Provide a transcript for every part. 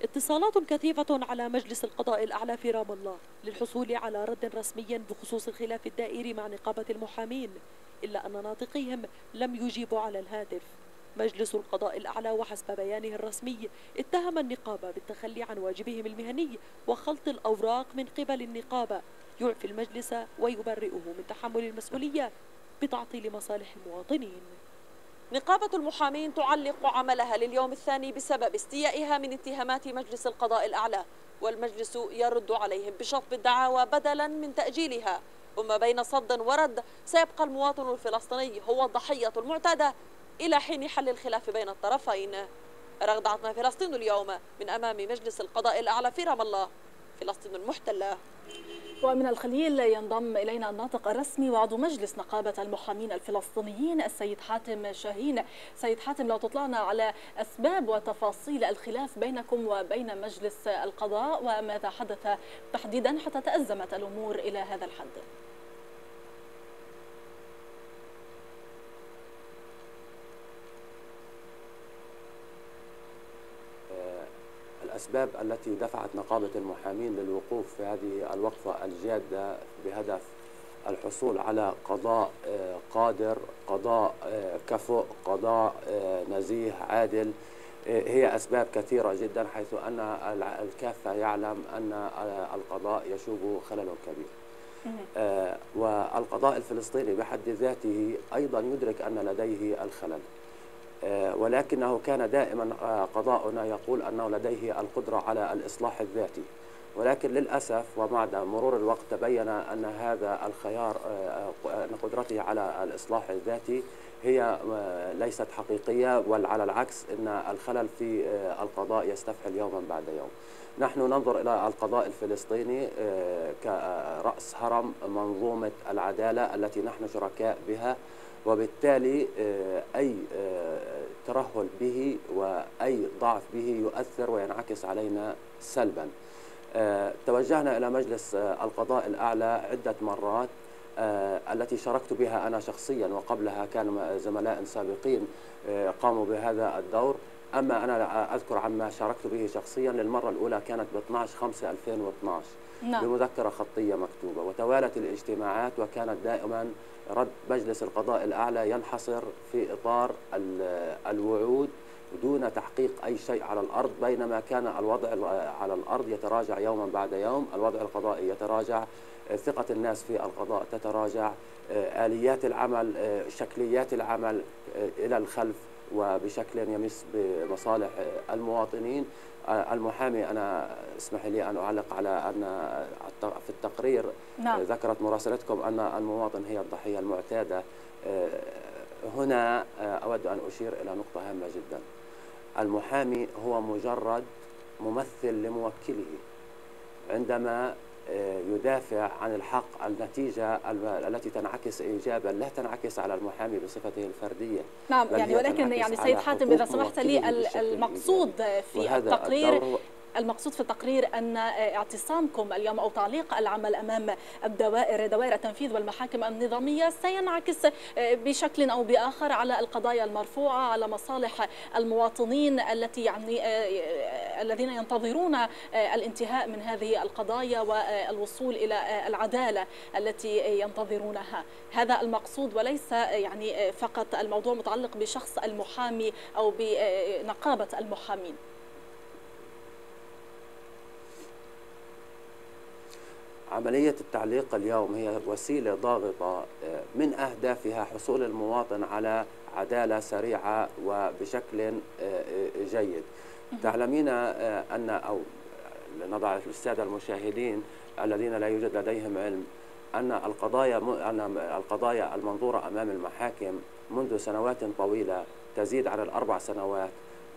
اتصالات كثيفة على مجلس القضاء الأعلى في رام الله للحصول على رد رسمي بخصوص الخلاف الدائري مع نقابة المحامين، إلا أن ناطقيهم لم يجيبوا على الهاتف. مجلس القضاء الأعلى وحسب بيانه الرسمي اتهم النقابة بالتخلي عن واجبهم المهني وخلط الأوراق من قبل النقابة، يعفي المجلس ويبرئه من تحمل المسؤولية بتعطيل مصالح المواطنين. نقابة المحامين تعلق عملها لليوم الثاني بسبب استيائها من اتهامات مجلس القضاء الأعلى، والمجلس يرد عليهم بشطب الدعاوى بدلا من تأجيلها. وما بين صد ورد سيبقى المواطن الفلسطيني هو الضحية المعتادة إلى حين حل الخلاف بين الطرفين. رغد عطنا فلسطين اليوم من أمام مجلس القضاء الأعلى في رام الله، فلسطين المحتلة. ومن الخليل ينضم إلينا الناطق الرسمي وعضو مجلس نقابة المحامين الفلسطينيين السيد حاتم شاهين. سيد حاتم، لو تطلعنا على أسباب وتفاصيل الخلاف بينكم وبين مجلس القضاء وماذا حدث تحديدا حتى تأزمت الأمور إلى هذا الحد. الأسباب التي دفعت نقابة المحامين للوقوف في هذه الوقفة الجادة بهدف الحصول على قضاء قادر، قضاء كفؤ، قضاء نزيه عادل هي أسباب كثيرة جدا، حيث أن الكافة يعلم أن القضاء يشوب خلل كبير. والقضاء الفلسطيني بحد ذاته أيضا يدرك أن لديه الخلل، ولكنه كان دائما قضاؤنا يقول أنه لديه القدرة على الإصلاح الذاتي، ولكن للأسف ومع مرور الوقت تبين أن هذا الخيار، أن قدرته على الإصلاح الذاتي هي ليست حقيقية، بل على العكس أن الخلل في القضاء يستفحل يوما بعد يوم. نحن ننظر إلى القضاء الفلسطيني كرأس هرم منظومة العدالة التي نحن شركاء بها، وبالتالي أي ترهل به وأي ضعف به يؤثر وينعكس علينا سلبا. توجهنا إلى مجلس القضاء الأعلى عدة مرات التي شاركت بها أنا شخصيا، وقبلها كان زملاء سابقين قاموا بهذا الدور. أما أنا أذكر عما شاركت به شخصيا للمرة الأولى كانت ب 12/5/2012 بمذكرة خطية مكتوبة، وتوالت الاجتماعات، وكانت دائما رد مجلس القضاء الأعلى ينحصر في إطار الوعود دون تحقيق أي شيء على الأرض، بينما كان الوضع على الأرض يتراجع يوما بعد يوم، الوضع القضائي يتراجع، ثقة الناس في القضاء تتراجع، آليات العمل، شكليات العمل إلى الخلف وبشكل يمس بمصالح المواطنين. المحامي، أنا اسمح لي أن أعلق على أن في التقرير ذكرت مراسلتكم أن المواطن هي الضحية المعتادة. هنا أود أن أشير إلى نقطة هامة جدا. المحامي هو مجرد ممثل لموكله عندما يدافع عن الحق. النتيجة التي تنعكس إيجابا لا تنعكس على المحامي بصفته الفردية. نعم، يعني ولكن سيد حاتم، إذا سمحت لي، المقصود في التقرير، المقصود في التقرير أن اعتصامكم اليوم أو تعليق العمل أمام دوائر التنفيذ والمحاكم النظامية سينعكس بشكل أو بآخر على القضايا المرفوعة، على مصالح المواطنين الذين ينتظرون الانتهاء من هذه القضايا والوصول إلى العدالة التي ينتظرونها. هذا المقصود، وليس فقط الموضوع متعلق بشخص المحامي أو بنقابة المحامين. عملية التعليق اليوم هي وسيلة ضاغطة من أهدافها حصول المواطن على عدالة سريعة وبشكل جيد. تعلمين أن، أو نضع للسادة المشاهدين الذين لا يوجد لديهم علم، أن القضايا المنظورة أمام المحاكم منذ سنوات طويلة تزيد عن ال4 سنوات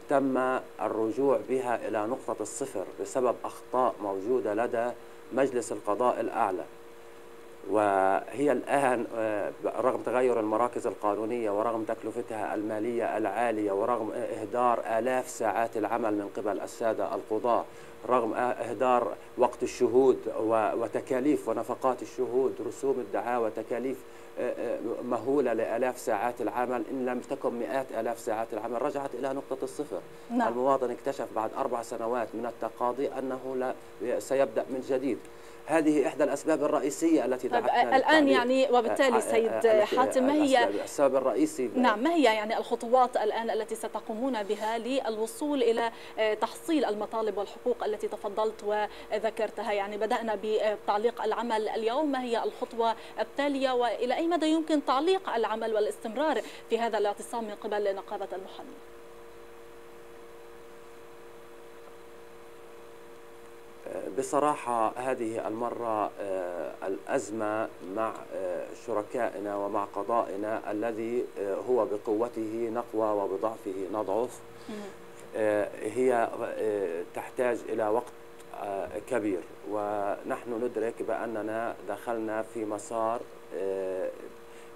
تم الرجوع بها إلى نقطة الصفر بسبب أخطاء موجودة لدى مجلس القضاء الأعلى. وهي الآن رغم تغير المراكز القانونية ورغم تكلفتها المالية العالية ورغم إهدار آلاف ساعات العمل من قبل السادة القضاة، رغم إهدار وقت الشهود وتكاليف ونفقات الشهود، رسوم الدعاوى، تكاليف مهولة لآلاف ساعات العمل، إن لم تكن مئات آلاف ساعات العمل، رجعت إلى نقطة الصفر. نعم. المواطن اكتشف بعد 4 سنوات من التقاضي أنه سيبدأ من جديد. هذه إحدى الأسباب الرئيسية التي دعتنا الآن يعني، وبالتالي سيد حاتم، ما هي السبب الرئيسي؟ نعم، ما هي يعني الخطوات الآن التي ستقومون بها للوصول إلى تحصيل المطالب والحقوق التي تفضلت وذكرتها؟ يعني بدأنا بتعليق العمل اليوم، ما هي الخطوة التالية وإلى أي مدى يمكن تعليق العمل والاستمرار في هذا الاعتصام من قبل نقابة المحامين؟ بصراحة هذه المرة الأزمة مع شركائنا ومع قضائنا الذي هو بقوته نقوى وبضعفه نضعف، هي تحتاج إلى وقت كبير، ونحن ندرك بأننا دخلنا في مسار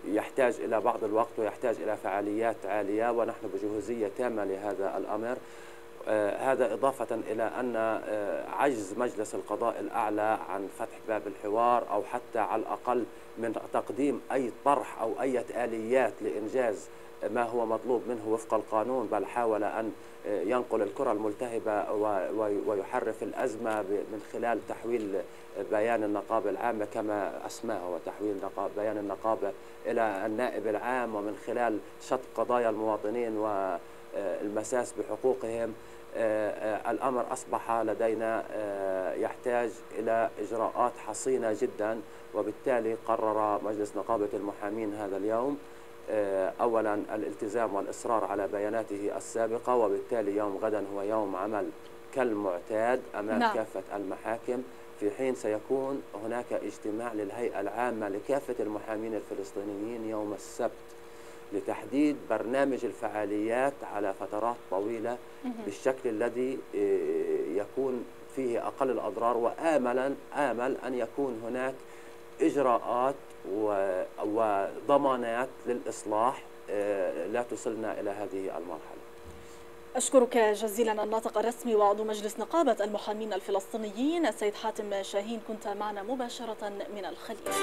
يحتاج إلى بعض الوقت ويحتاج إلى فعاليات عالية، ونحن بجهوزية تامة لهذا الأمر. هذا إضافة إلى أن عجز مجلس القضاء الأعلى عن فتح باب الحوار أو حتى على الأقل من تقديم أي طرح أو أي آليات لإنجاز ما هو مطلوب منه وفق القانون، بل حاول أن ينقل الكرة الملتهبة ويحرف الأزمة من خلال تحويل بيان النقابة العامة كما أسماه، وتحويل بيان النقابة إلى النائب العام، ومن خلال شط قضايا المواطنين والمساس بحقوقهم. الأمر أصبح لدينا يحتاج إلى إجراءات حصينة جدا، وبالتالي قرر مجلس نقابة المحامين هذا اليوم أولا الالتزام والإصرار على بياناته السابقة، وبالتالي يوم غدا هو يوم عمل كالمعتاد أمام كافة المحاكم، في حين سيكون هناك اجتماع للهيئة العامة لكافة المحامين الفلسطينيين يوم السبت لتحديد برنامج الفعاليات على فترات طويلة بالشكل الذي يكون فيه أقل الأضرار، وآمل أن يكون هناك إجراءات وضمانات للإصلاح لا تصلنا إلى هذه المرحلة. أشكرك جزيلا الناطق الرسمي وعضو مجلس نقابة المحامين الفلسطينيين السيد حاتم شاهين، كنت معنا مباشرة من الخليل.